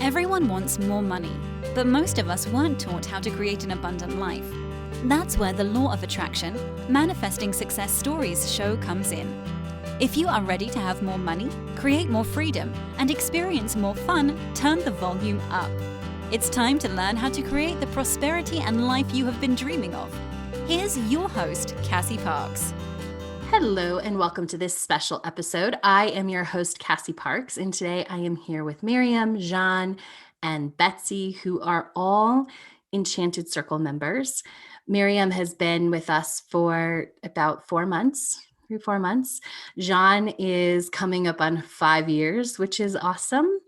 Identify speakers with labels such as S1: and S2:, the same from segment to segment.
S1: Everyone wants more money, but most of us weren't taught how to create an abundant life. That's where the law of attraction, manifesting success stories show comes in. If you are ready to have more money, create more freedom, and experience more fun, turn the volume up. It's time to learn how to create the prosperity and life you have been dreaming of. Here's your host, Cassie Parks.
S2: Hello and welcome to this special episode. I am your host, Cassie Parks, and today I am here with Mariam, Jeanne, and Betsy, who are all Enchanted Circle members. Mariam has been with us for about 4 months. Jeanne is coming up on 5 years, which is awesome.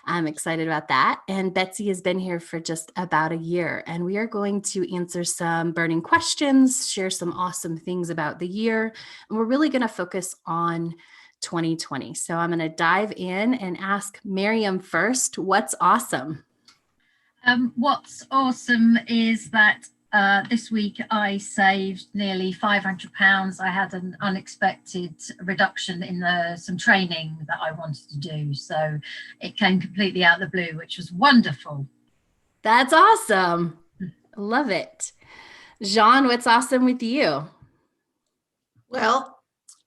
S2: I'm excited about that. And Betsy has been here for just about a year. And we are going to answer some burning questions, share some awesome things about the year. And we're really going to focus on 2020. So I'm going to dive in and ask Mariam first, what's awesome?
S3: What's awesome is that this week I saved nearly £500. I had an unexpected reduction in some training that I wanted to do. So it came completely out of the blue, which was wonderful.
S2: That's awesome. Love it. Jeanne, what's awesome with you?
S4: Well,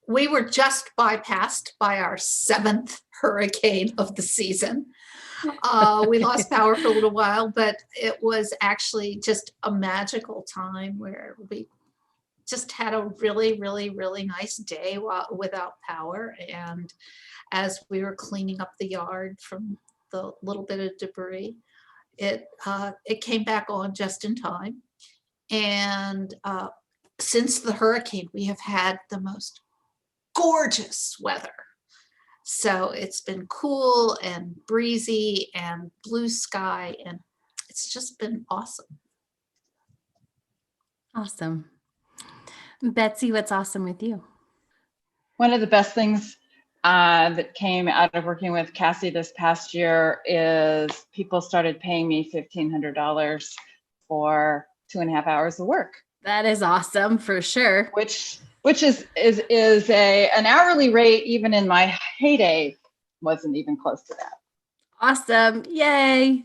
S4: we were just bypassed by our 7th hurricane of the season. We lost power for a little while, but it was actually just a magical time where we just had a really, really, really nice day without power. And as we were cleaning up the yard from the little bit of debris, it came back on just in time. And since the hurricane, we have had the most gorgeous weather. So it's been cool and breezy and blue sky, and it's just been awesome.
S2: Awesome. Betsy, what's awesome with you?
S5: One of the best things that came out of working with Cassie this past year is people started paying me $1,500 for 2.5 hours of work.
S2: That is awesome for sure.
S5: Which is an hourly rate, even in my heyday, wasn't even close to that.
S2: Awesome. Yay.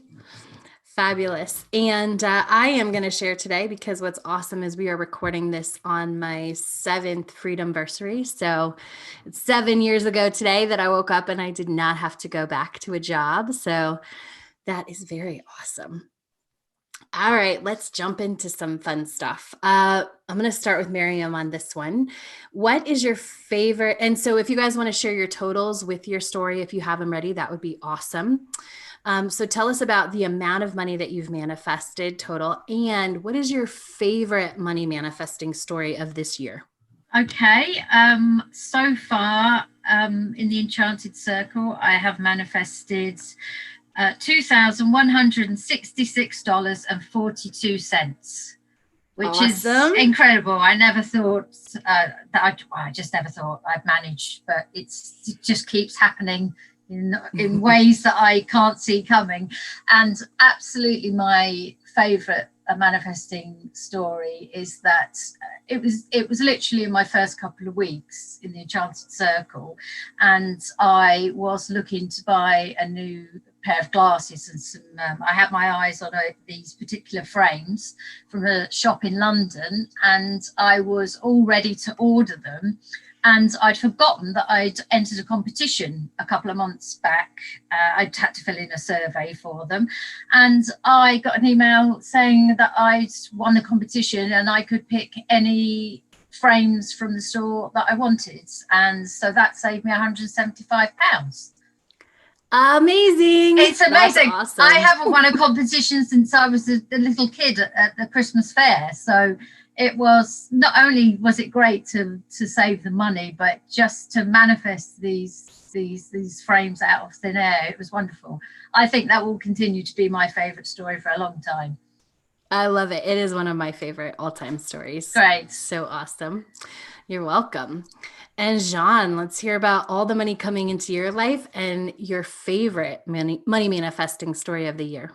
S2: Fabulous. And I am going to share today because what's awesome is we are recording this on my 7th freedomvarsy. So it's 7 years ago today that I woke up and I did not have to go back to a job. So that is very awesome. All right, let's jump into some fun stuff. I'm going to start with Mariam on this one. What is your favorite? And so if you guys want to share your totals with your story, if you have them ready, that would be awesome. So tell us about the amount of money that you've manifested total. And what is your favorite money manifesting story of this year?
S3: Okay, so far in the Enchanted Circle, I have manifested $2,166.42, which awesome. Is incredible. I never thought I just never thought I'd manage, but it just keeps happening in ways that I can't see coming. And absolutely my favorite manifesting story is that it was literally in my first couple of weeks in the Enchanted Circle, and I was looking to buy a new pair of glasses and some I had my eyes on these particular frames from a shop in London, and I was all ready to order them, and I'd forgotten that I'd entered a competition a couple of months back. I'd had to fill in a survey for them, and I got an email saying that I'd won the competition and I could pick any frames from the store that I wanted, and so that saved me £175.
S2: Amazing.
S3: It's amazing.
S2: That's awesome.
S3: I haven't won a competition since I was a little kid at the Christmas fair. So it was, not only was it great to save the money, but just to manifest these frames out of thin air. It was wonderful. I think that will continue to be my favorite story for a long time.
S2: I love it. It is one of my favorite all-time stories.
S3: Great.
S2: So awesome. You're welcome. And Jeanne, let's hear about all the money coming into your life and your favorite money manifesting story of the year.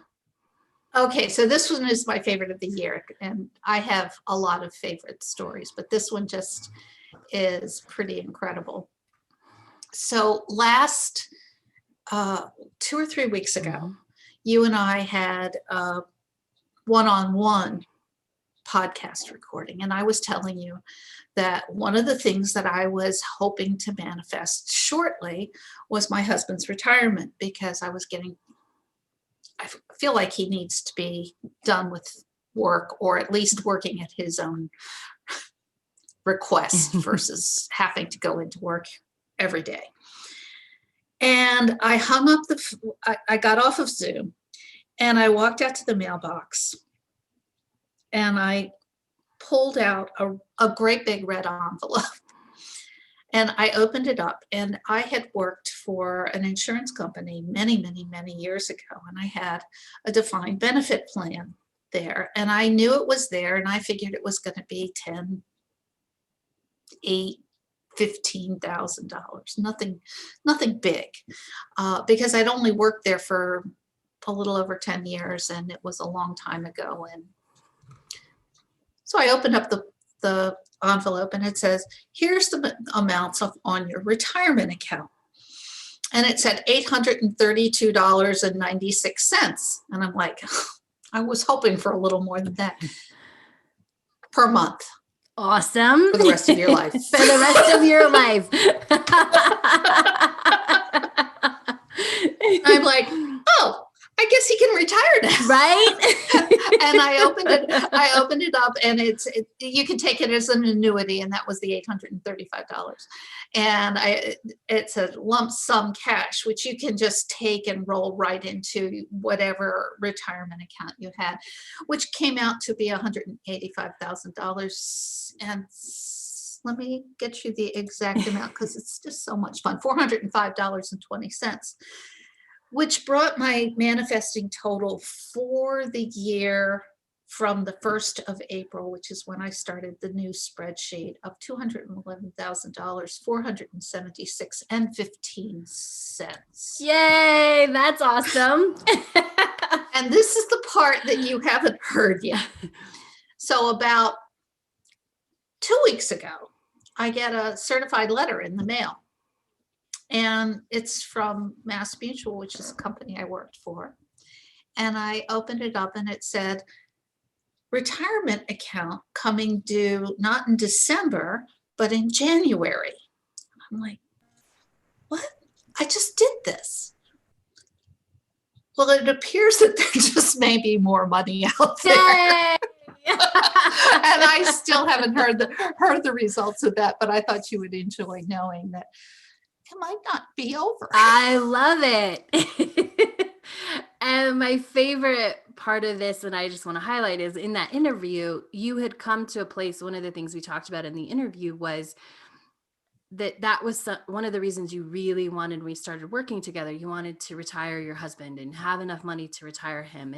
S4: Okay, so this one is my favorite of the year, and I have a lot of favorite stories, but this one just is pretty incredible. So last 2 or 3 weeks ago, you and I had a one-on-one podcast recording, and I was telling you that one of the things that I was hoping to manifest shortly was my husband's retirement, because I feel like he needs to be done with work, or at least working at his own request versus having to go into work every day. And I hung up I got off of Zoom, and I walked out to the mailbox, and I pulled out a great big red envelope, and I opened it up, and I had worked for an insurance company many, many, many years ago, and I had a defined benefit plan there, and I knew it was there, and I figured it was going to be $10,000, $8,000, $15,000, nothing big, because I'd only worked there for a little over 10 years, and it was a long time ago. And so I opened up the envelope, and it says, here's the amounts on your retirement account. And it said $832.96. And I'm like, I was hoping for a little more than that per month.
S2: Awesome.
S4: For the rest of your life.
S2: For the rest of your life.
S4: I'm like, oh, I guess he can retire now.
S2: Right?
S4: And I opened it up, and you can take it as an annuity, and that was the $835. And it's a lump sum cash, which you can just take and roll right into whatever retirement account you had, which came out to be $185,000. And let me get you the exact amount, because it's just so much fun. $405.20. Which brought my manifesting total for the year from the 1st of April, which is when I started the new spreadsheet, of $211,000, $476.15.
S2: Yay, that's awesome.
S4: And this is the part that you haven't heard yet. So about 2 weeks ago, I get a certified letter in the mail. And it's from Mass Mutual, which is a company I worked for. And I opened it up, and it said, retirement account coming due not in December, but in January. I'm like, what? I just did this. Well, it appears that there just may be more money out there. And I still haven't heard the results of that, but I thought you would enjoy knowing that it might not be over.
S2: I love it. And my favorite part of this, and I just want to highlight, is in that interview, you had come to a place. One of the things we talked about in the interview was that was one of the reasons you really wanted, when we started working together, you wanted to retire your husband and have enough money to retire him.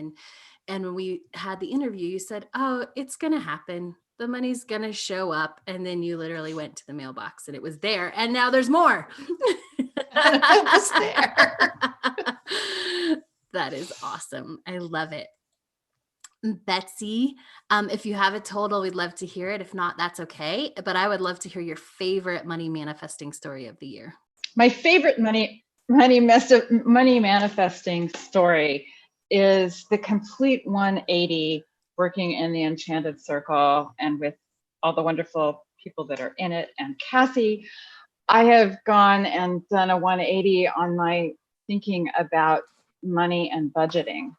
S2: And when we had the interview, you said, oh, it's going to happen. The money's going to show up. And then you literally went to the mailbox, and it was there. And now there's more.
S4: It was there.
S2: That is awesome. I love it. Betsy, if you have a total, we'd love to hear it. If not, that's okay. But I would love to hear your favorite money manifesting story of the year.
S5: My favorite money manifesting story is the complete 180, working in the Enchanted Circle and with all the wonderful people that are in it. And Cassie, I have gone and done a 180 on my thinking about money and budgeting.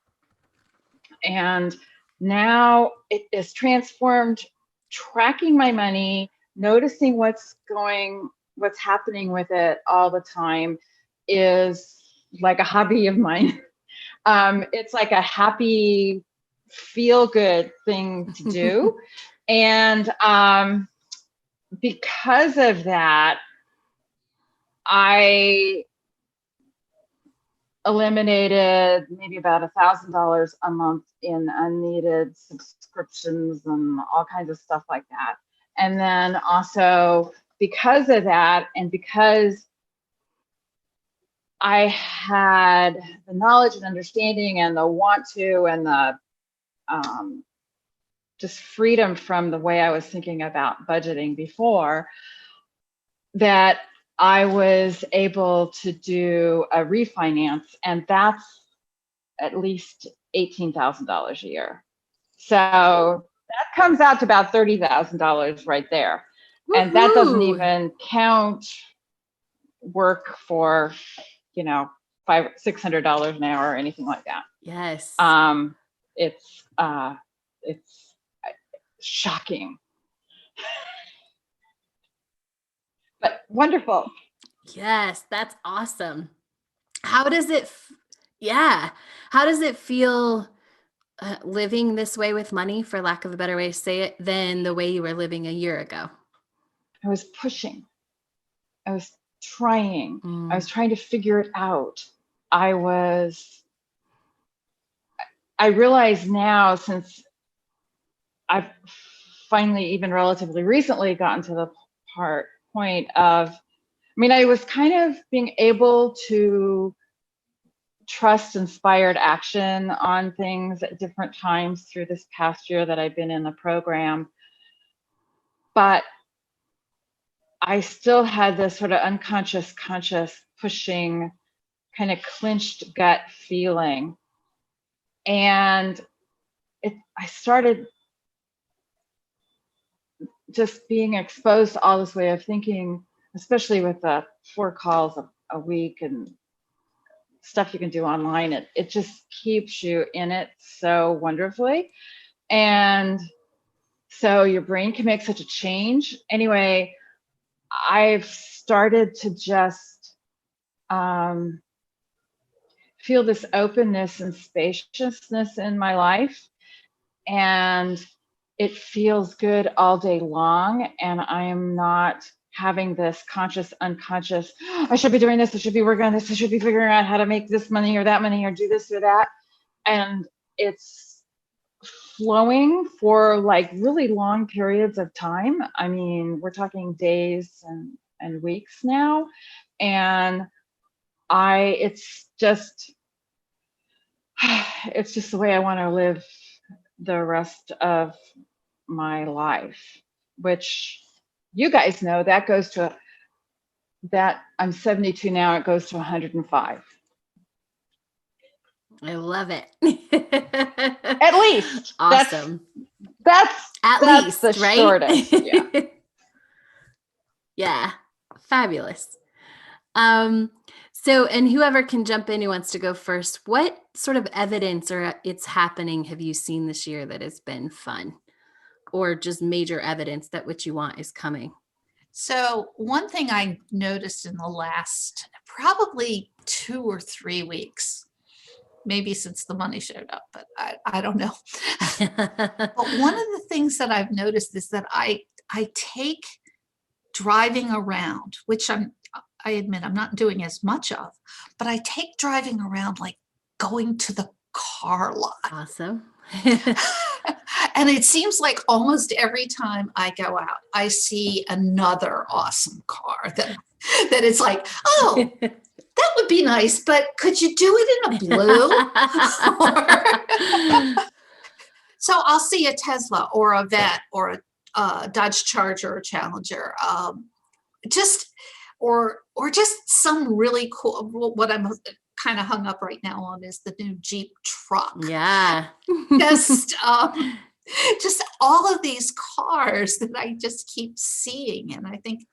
S5: And now it is transformed. Tracking my money, noticing what's happening with it all the time is like a hobby of mine. It's like a happy, feel-good thing to do. And because of that, I eliminated maybe about $1,000 a month in unneeded subscriptions and all kinds of stuff like that. And then also because of that, and because I had the knowledge and understanding and the want to, and the just freedom from the way I was thinking about budgeting before, that I was able to do a refinance. And that's at least $18,000 a year. So that comes out to about $30,000 right there.
S2: Woo-hoo.
S5: And that doesn't even count work for, you know, $600 an hour or anything like that.
S2: Yes.
S5: It's shocking, but wonderful.
S2: Yes, that's awesome. How does it, how does it feel living this way with money, for lack of a better way to say it, than the way you were living a year ago?
S5: I was pushing. I was trying. I was trying to figure it out. I realize now, since I've finally, even relatively recently, gotten to the point of, I was kind of being able to trust inspired action on things at different times through this past year that I've been in the program. But I still had this sort of unconscious, conscious pushing, kind of clinched gut feeling. And I started just being exposed to all this way of thinking, especially with the 4 calls a week and stuff you can do online. It just keeps you in it so wonderfully. And so your brain can make such a change. Anyway, I've started to just feel this openness and spaciousness in my life. And it feels good all day long. And I am not having this conscious, unconscious, I should be doing this, I should be working on this, I should be figuring out how to make this money or that money or do this or that. And it's flowing for like really long periods of time. We're talking days and weeks now. And it's just the way I want to live the rest of my life, which you guys know that goes to that. I'm 72 now. It goes to 105.
S2: I love it.
S5: At least.
S2: Awesome.
S5: That's
S2: least
S5: the
S2: right?
S5: shortest. Yeah.
S2: Yeah. Fabulous. So, and whoever can jump in who wants to go first, what sort of evidence or it's happening have you seen this year that has been fun, or just major evidence that what you want is coming?
S4: So one thing I noticed in the last probably 2 or 3 weeks, maybe since the money showed up, but I don't know. But one of the things that I've noticed is that I take driving around, which I admit I'm not doing as much of, but I take driving around like going to the car lot.
S2: Awesome.
S4: And it seems like almost every time I go out, I see another awesome car that it's like, oh, that would be nice, but could you do it in a blue? So I'll see a Tesla or a Vet or a Dodge Charger or Challenger, or just some really cool. What I'm kind of hung up right now on is the new Jeep truck.
S2: Yeah.
S4: Just all of these cars that I just keep seeing. And I think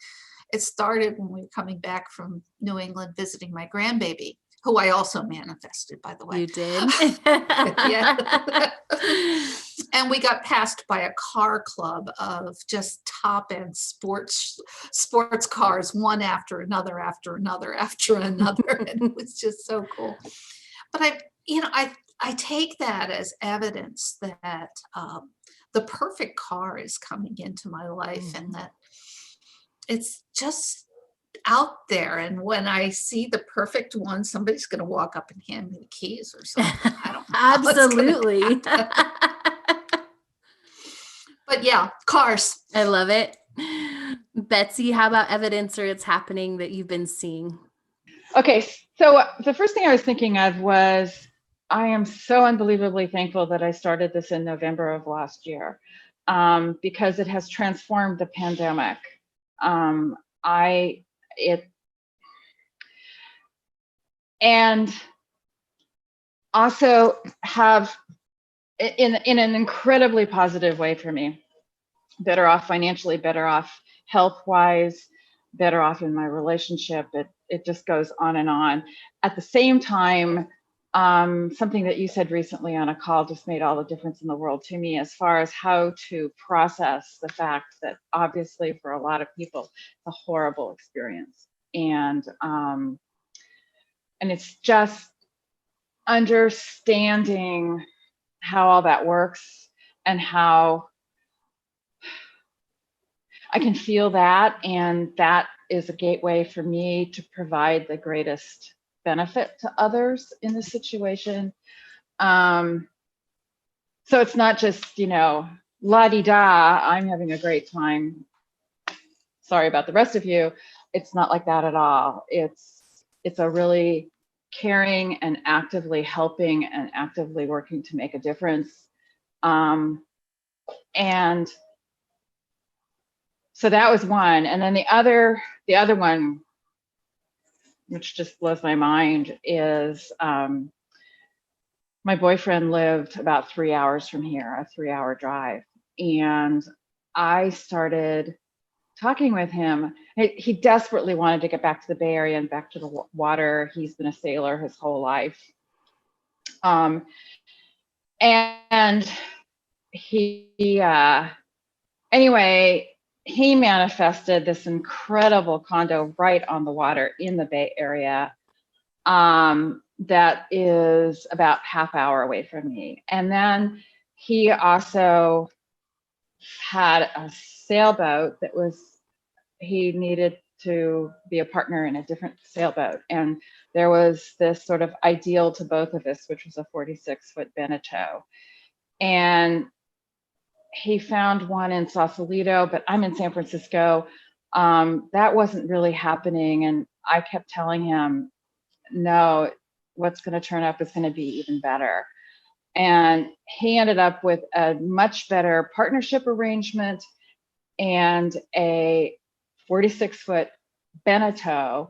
S4: it started when we were coming back from New England visiting my grandbaby, who I also manifested, by the way.
S2: You did?
S4: Yeah. And we got passed by a car club of just top-end sports cars, one after another, after another, after another. And it was just so cool. But I take that as evidence that the perfect car is coming into my life, and that it's just out there. And when I see the perfect one, somebody's going to walk up and hand me the keys or something. I don't know.
S2: Absolutely.
S4: But yeah, cars.
S2: I love it. Betsy, how about evidence or it's happening that you've been seeing?
S5: Okay, so the first thing I was thinking of was, I am so unbelievably thankful that I started this in November of last year, because it has transformed the pandemic. And also have, in an incredibly positive way for me, better off financially, better off health-wise, better off in my relationship. It just goes on and on. At the same time, something that you said recently on a call just made all the difference in the world to me, as far as how to process the fact that obviously for a lot of people, it's a horrible experience. And it's just understanding how all that works and how I can feel that. And that is a gateway for me to provide the greatest benefit to others in this situation. So it's not just, la-di-da, I'm having a great time, sorry about the rest of you. It's not like that at all. It's a really caring and actively helping and actively working to make a difference. And so that was one. And then the other one, which just blows my mind, is my boyfriend lived about 3 hours from here, a 3-hour drive. And I started talking with him. He desperately wanted to get back to the Bay Area and back to the water. He's been a sailor his whole life. And anyway, he manifested this incredible condo right on the water in the Bay Area that is about half hour away from me. And then he also had a sailboat that he needed to be a partner in a different sailboat. And there was this sort of ideal to both of us, which was a 46-foot Beneteau. And he found one in Sausalito, but I'm in San Francisco. That wasn't really happening. And I kept telling him, no, what's going to turn up is going to be even better. And he ended up with a much better partnership arrangement and a 46-foot Beneteau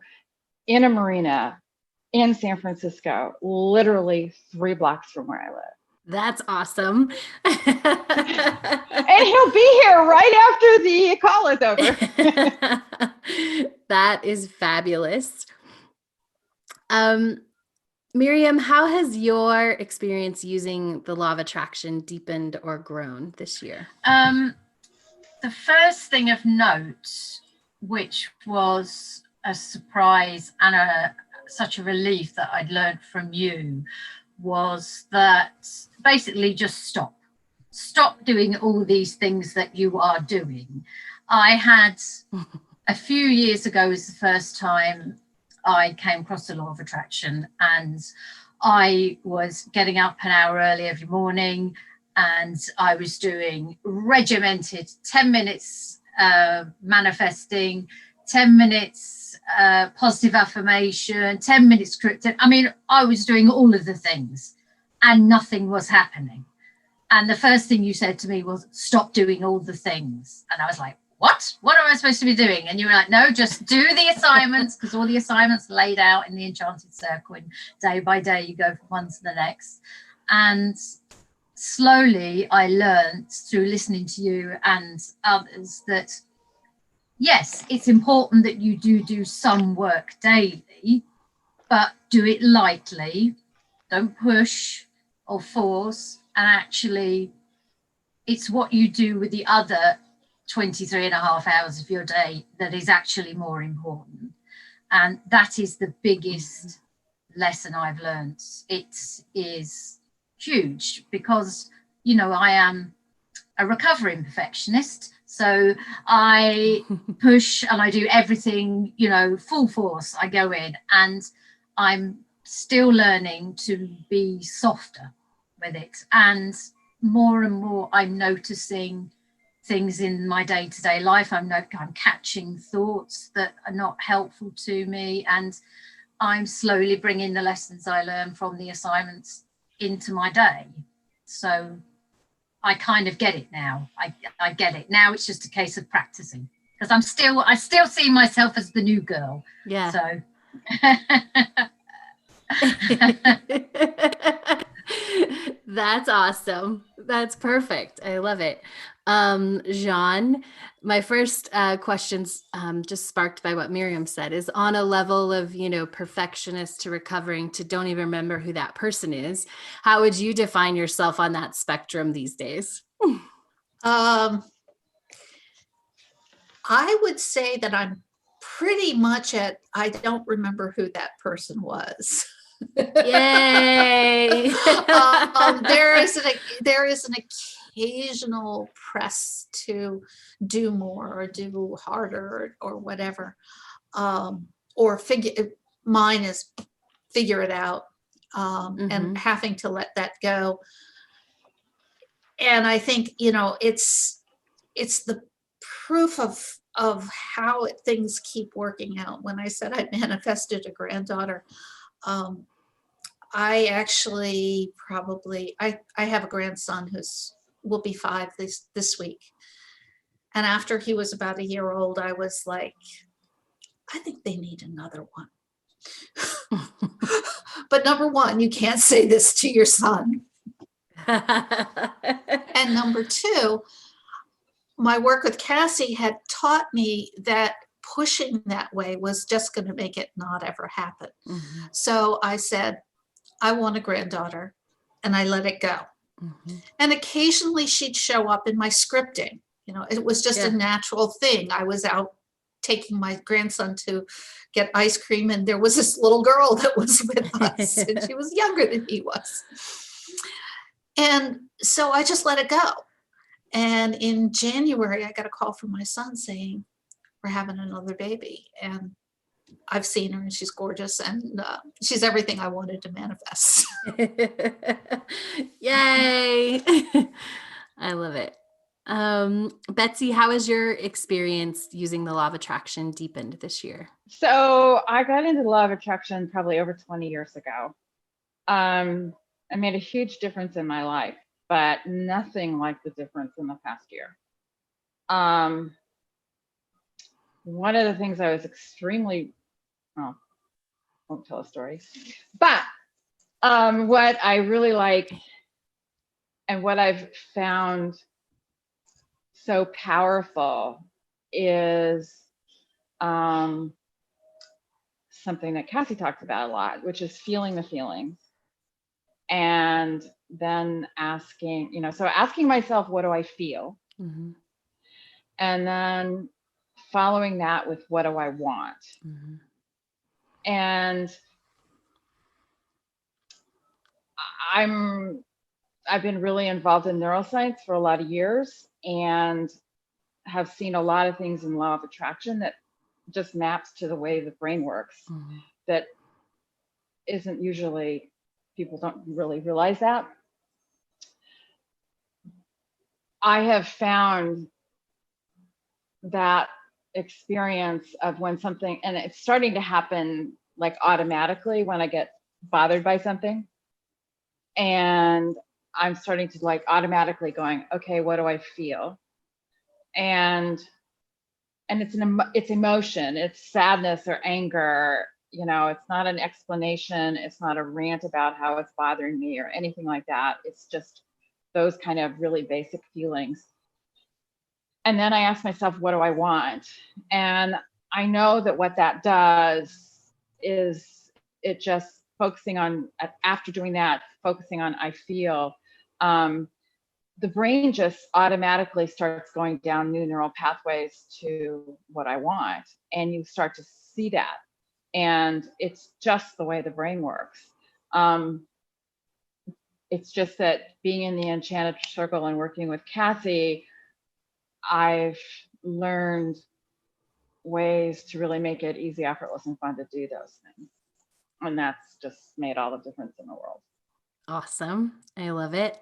S5: in a marina in San Francisco, literally 3 blocks from where I live.
S2: That's awesome.
S5: And he'll be here right after the call is over.
S2: That is fabulous. Mariam, how has your experience using the law of attraction deepened or grown this year?
S3: The first thing of note, which was a surprise and such a relief that I'd learned from you, was that basically just stop doing all these things that you are doing. I had a few years ago was the first time I came across the law of attraction, and I was getting up an hour early every morning, and I was doing regimented 10 minutes manifesting, 10 minutes positive affirmation, 10 minutes scripted. I mean, I was doing all of the things and nothing was happening. And the first thing you said to me was, stop doing all the things. And I was like, what am I supposed to be doing? And you were like, no, just do the assignments, because all the assignments laid out in the Enchanted Circle, and day by day you go from one to the next. And slowly I learned through listening to you and others that yes, it's important that you do some work daily, but do it lightly. Don't push or force. And actually, it's what you do with the other 23 and a half hours of your day that is actually more important. And that is the biggest lesson I've learned. It is huge because, I am a recovering perfectionist. So I push and I do everything, full force. I go in, and I'm still learning to be softer with it. And more I'm noticing things in my day-to-day life. I'm catching thoughts that are not helpful to me, and I'm slowly bringing the lessons I learned from the assignments into my day. So I kind of get it now. I get it now. It's just a case of practicing, because I still see myself as the new girl.
S2: Yeah.
S3: So
S2: That's awesome. That's perfect. I love it. Jeanne, my first questions just sparked by what Mariam said is on a level of, perfectionist to recovering to don't even remember who that person is. How would you define yourself on that spectrum these days?
S4: I would say that I'm pretty much I don't remember who that person was.
S2: Yay!
S4: There is an occasional press to do more or do harder or whatever, or mine is figure it out, and having to let that go. And I think it's the proof of how things keep working out. When I said I manifested a granddaughter, I actually I have a grandson will be 5 this week. And after he was about a year old, I was like, I think they need another one. But number one, you can't say this to your son. And number two, my work with Cassie had taught me that pushing that way was just going to make it not ever happen. So I said, I want a granddaughter, and I let it go. And occasionally she'd show up in my scripting. It was just a natural thing. I was out taking my grandson to get ice cream, and there was this little girl that was with us, and she was younger than he was. And so I just let it go. And in January, I got a call from my son saying, we're having another baby. And I've seen her, and she's gorgeous, and she's everything I wanted to manifest.
S2: Yay. I love it. Betsy, how has your experience using the law of attraction deepened this year?
S5: So I got into the law of attraction probably over 20 years ago. I made a huge difference in my life, but nothing like the difference in the past year. One of the things I was won't tell a story, but what I really like and what I've found so powerful is something that Cassie talks about a lot, which is feeling the feelings. And then asking myself, what do I feel? And then following that with what do I want? And I've been really involved in neuroscience for a lot of years and have seen a lot of things in law of attraction that just maps to the way the brain works. That isn't usually, people don't really realize that. I have found that experience of when something, and it's starting to happen like automatically when I get bothered by something, and I'm starting to like automatically going, okay, what do I feel? And it's emotion, it's sadness or anger, it's not an explanation, it's not a rant about how it's bothering me or anything like that. It's just those kind of really basic feelings. And then I ask myself, what do I want? And I know that what that does is it just focusing on, after doing that, focusing on I feel, the brain just automatically starts going down new neural pathways to what I want. And you start to see that. And it's just the way the brain works. It's just that being in the Enchanted Circle and working with Cassie, I've learned ways to really make it easy, effortless, and fun to do those things. And that's just made all the difference in the world.
S2: Awesome. I love it.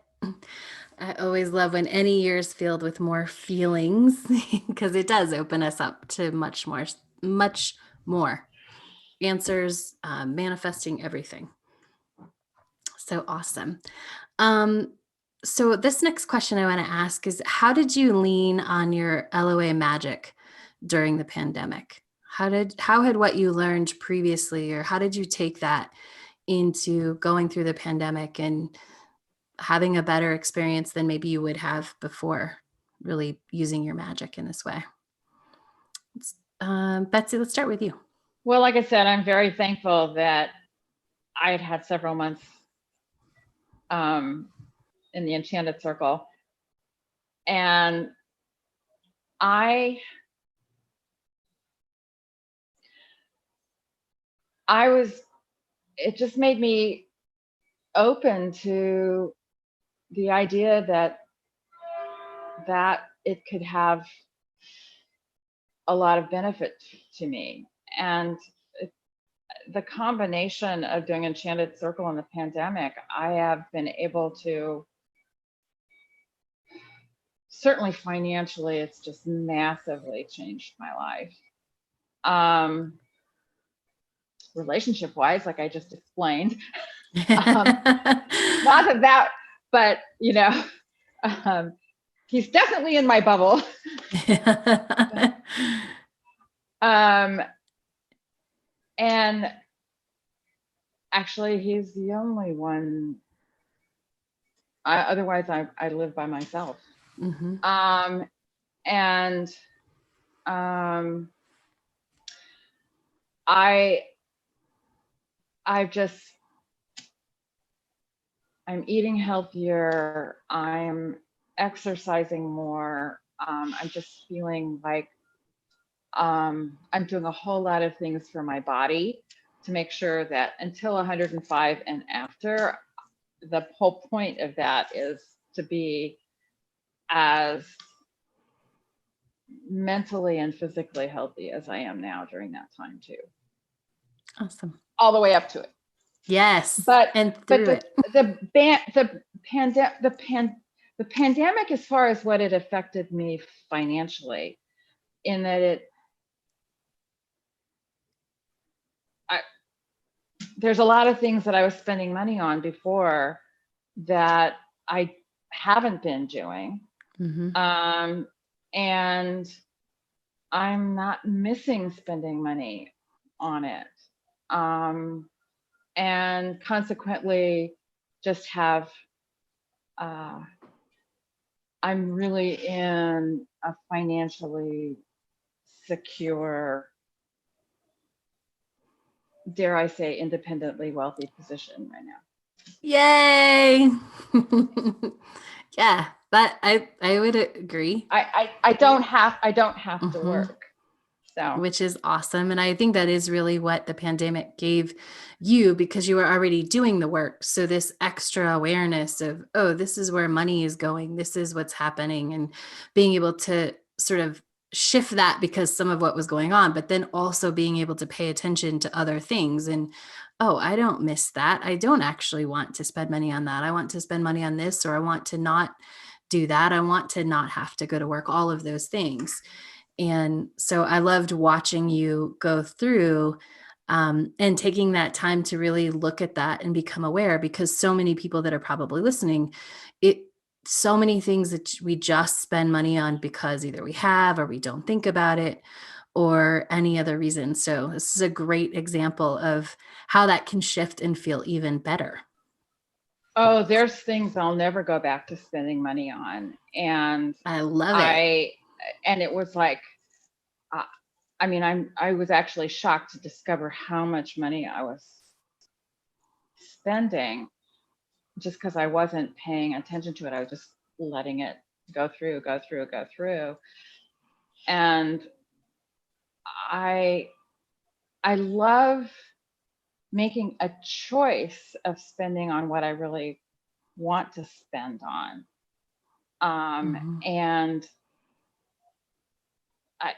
S2: I always love when any year is filled with more feelings because it does open us up to much more answers, manifesting everything. So awesome. So this next question I want to ask is, how did you lean on your LOA magic during the pandemic? How had what you learned previously, or how did you take that into going through the pandemic and having a better experience than maybe you would have before, really using your magic in this way? Betsy, let's start with you.
S5: Well, like I said, I'm very thankful that I had had several months in the Enchanted Circle. And it just made me open to the idea that it could have a lot of benefit to me. And the combination of doing Enchanted Circle and the pandemic, I have been able to, certainly financially, it's just massively changed my life. Relationship wise, like I just explained, not that, but he's definitely in my bubble. And actually he's the only one. Otherwise I live by myself.
S2: Mm-hmm. I'm eating healthier. I'm exercising more. I'm just feeling like I'm doing a whole lot of things for my body to make sure that until 105 and after, the whole point of that is to be as mentally and physically healthy as I am now during that time too. Awesome.
S5: All the way up to it.
S2: Yes.
S5: But
S2: the
S5: pandemic, as far as what it affected me financially, in that there's a lot of things that I was spending money on before that I haven't been doing.
S2: Mm-hmm.
S5: And I'm not missing spending money on it. And consequently just have, I'm really in a financially secure, dare I say, independently wealthy position right now.
S2: Yay. Yeah, but I would agree.
S5: I don't have
S2: Mm-hmm.
S5: to work. So,
S2: which is awesome. And I think that is really what the pandemic gave you, because you were already doing the work. So this extra awareness of, oh, this is where money is going, this is what's happening, and being able to sort of shift that because some of what was going on, but then also being able to pay attention to other things. And, oh, I don't miss that. I don't actually want to spend money on that. I want to spend money on this, or I want to not do that. I want to not have to go to work, all of those things. And so I loved watching you go through and taking that time to really look at that and become aware, because so many people that are probably listening, so many things that we just spend money on because either we have or we don't think about it or any other reason. So this is a great example of how that can shift and feel even better.
S5: Oh, there's things I'll never go back to spending money on. And
S2: I love it.
S5: And it was like, I was actually shocked to discover how much money I was spending just because I wasn't paying attention to it. I was just letting it go through. And I love making a choice of spending on what I really want to spend on. And I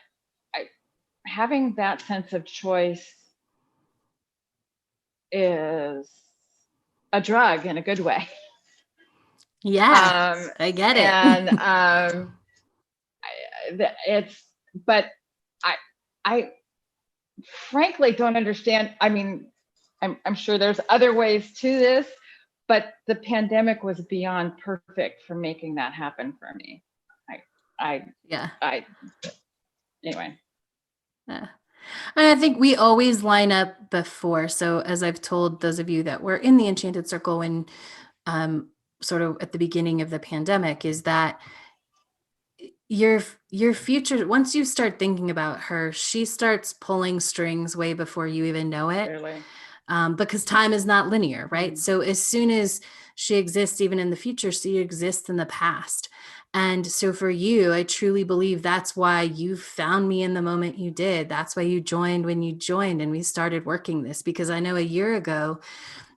S5: having that sense of choice is a drug in a good way.
S2: Yeah, I get it.
S5: And I frankly don't understand. I mean, I'm sure there's other ways to this, but the pandemic was beyond perfect for making that happen for me. Anyway.
S2: And I think we always line up before. So as I've told those of you that were in the Enchanted Circle when sort of at the beginning of the pandemic, is that your future, once you start thinking about her, she starts pulling strings way before you even know it.
S5: Clearly.
S2: Because time is not linear, right?
S5: Mhm.
S2: So as soon as she exists, even in the future, she exists in the past. And so for you, I truly believe that's why you found me in the moment you did. That's why you joined when you joined and we started working this, because I know a year ago,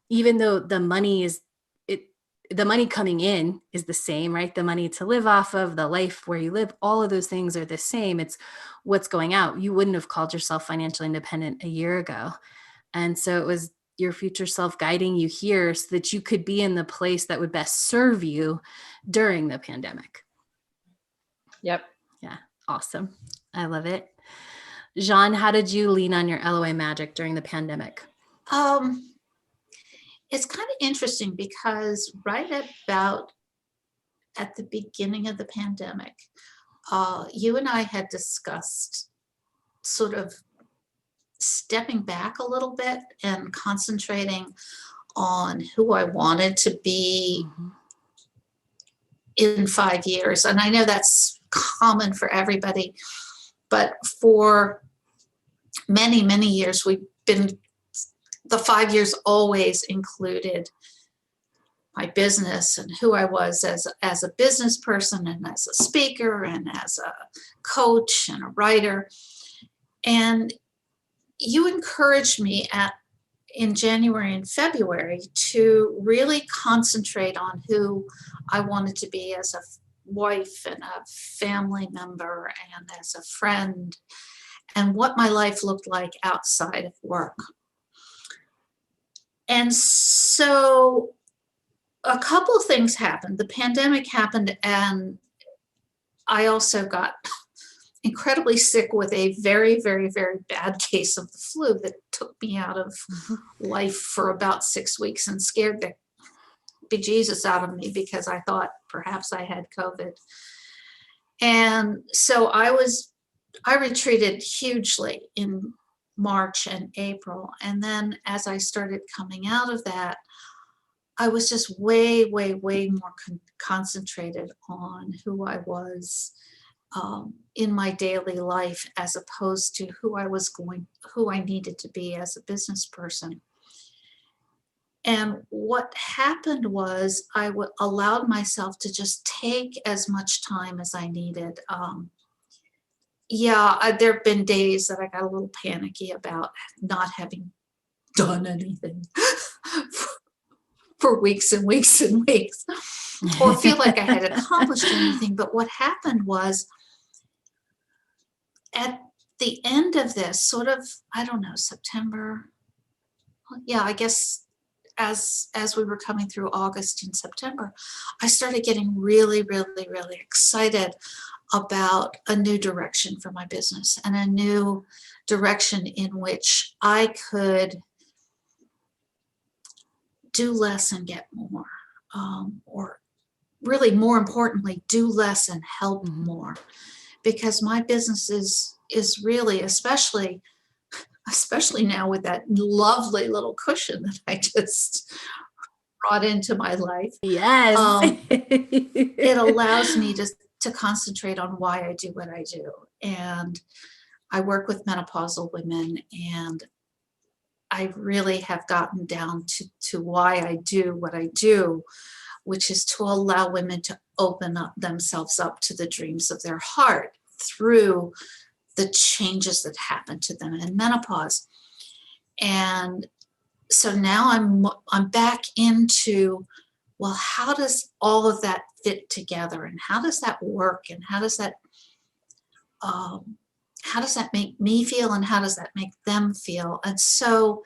S2: even though the money is the money coming in is the same, right? The money to live off of, the life where you live, all of those things are the same. It's what's going out. You wouldn't have called yourself financially independent a year ago. And so it was your future self guiding you here so that you could be in the place that would best serve you during the pandemic.
S5: Yep.
S2: Yeah. Awesome. I love it. Jeanne, how did you lean on your LOA magic during the pandemic?
S4: It's kind of interesting because right about at the beginning of the pandemic, you and I had discussed sort of stepping back a little bit and concentrating on who I wanted to be in 5 years. And I know that's common for everybody, but for many, many years, the 5 years always included my business and who I was as a business person and as a speaker and as a coach and a writer. And you encouraged me in January and February to really concentrate on who I wanted to be as a wife and a family member and as a friend, and what my life looked like outside of work. And so a couple of things happened. The pandemic happened, and I also got incredibly sick with a very, very, very bad case of the flu that took me out of life for about 6 weeks and scared the bejesus out of me because I thought perhaps I had COVID. And so I retreated hugely in March and April. And then as I started coming out of that, I was just way, way, way more concentrated on who I was in my daily life, as opposed to who I needed to be as a business person. And what happened was I allowed myself to just take as much time as I needed. There have been days that I got a little panicky about not having done anything for weeks and weeks and weeks, or feel like I had accomplished anything. But what happened was, at the end of this, sort of, I don't know, September. Yeah, I guess as we were coming through August and September, I started getting really, really, really excited about a new direction for my business and a new direction in which I could do less and get more, or really more importantly, do less and help more. Because my business is really, especially now with that lovely little cushion that I just brought into my life.
S2: Yes.
S4: It allows me to concentrate on why I do what I do. And I work with menopausal women, and I really have gotten down to why I do what I do, which is to allow women to open up themselves up to the dreams of their heart through the changes that happen to them in menopause. And so now I'm back into, well, how does all of that fit together, and how does that work, and how does that make me feel, and how does that make them feel? And so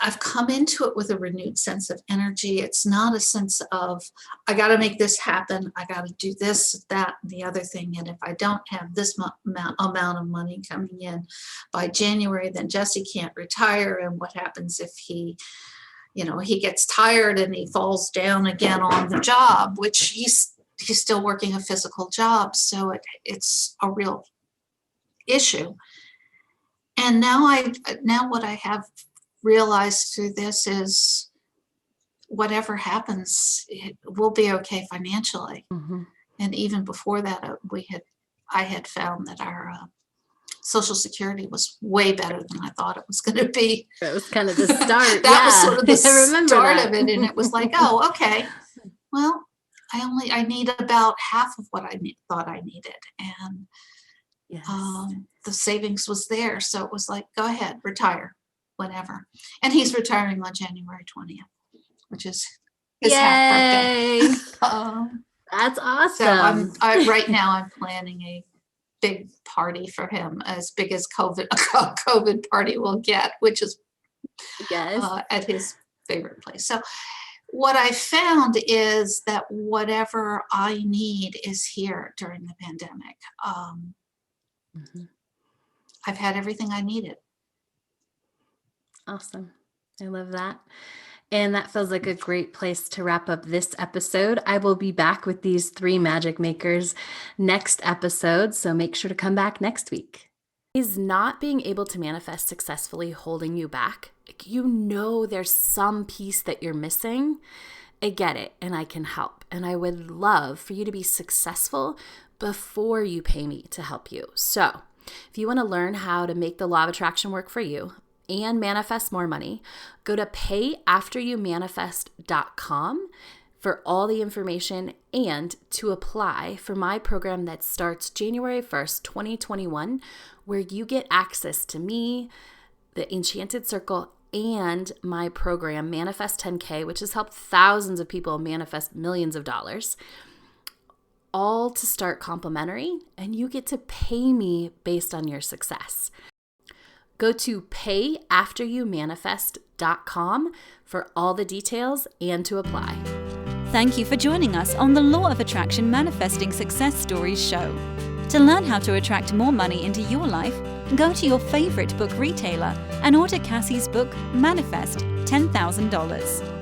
S4: I've come into it with a renewed sense of energy. It's not a sense of, I got to make this happen. I got to do this, that, and the other thing. And if I don't have this amount of money coming in by January, then Jesse can't retire. And what happens if he gets tired and he falls down again on the job, which he's still working a physical job. So it's a real issue. And now what I have realized through this is whatever happens, we'll be okay financially.
S2: Mhm.
S4: And even before that, I had found that our Social Security was way better than I thought it was going to be.
S2: That was kind of the start.
S4: That was sort of the
S2: I remember
S4: start
S2: that.
S4: of it. And it was like, oh, okay. Well, I need about half of what I thought I needed. And
S2: Yes.
S4: the savings was there. So it was like, go ahead, retire, whenever. And he's retiring on January 20th, which is his half birthday.
S2: Yay. That's awesome.
S4: So right now I'm planning a big party for him, as big as COVID party will get, which is
S2: Yes.
S4: at his favorite place. So what I found is that whatever I need is here during the pandemic.
S2: Mhm.
S4: I've had everything I needed.
S2: Awesome. I love that. And that feels like a great place to wrap up this episode. I will be back with these 3 magic makers next episode, so make sure to come back next week. Is not being able to manifest successfully holding you back? You know there's some piece that you're missing. I get it, and I can help. And I would love for you to be successful before you pay me to help you. So if you want to learn how to make the law of attraction work for you and manifest more money, go to payafteryoumanifest.com for all the information and to apply for my program that starts January 1st, 2021, where you get access to me, the Enchanted Circle, and my program, Manifest 10K, which has helped thousands of people manifest millions of dollars, all to start complimentary, and you get to pay me based on your success. Go to payafteryoumanifest.com for all the details and to apply.
S1: Thank you for joining us on the Law of Attraction Manifesting Success Stories show. To learn how to attract more money into your life, go to your favorite book retailer and order Cassie's book, Manifest $10,000.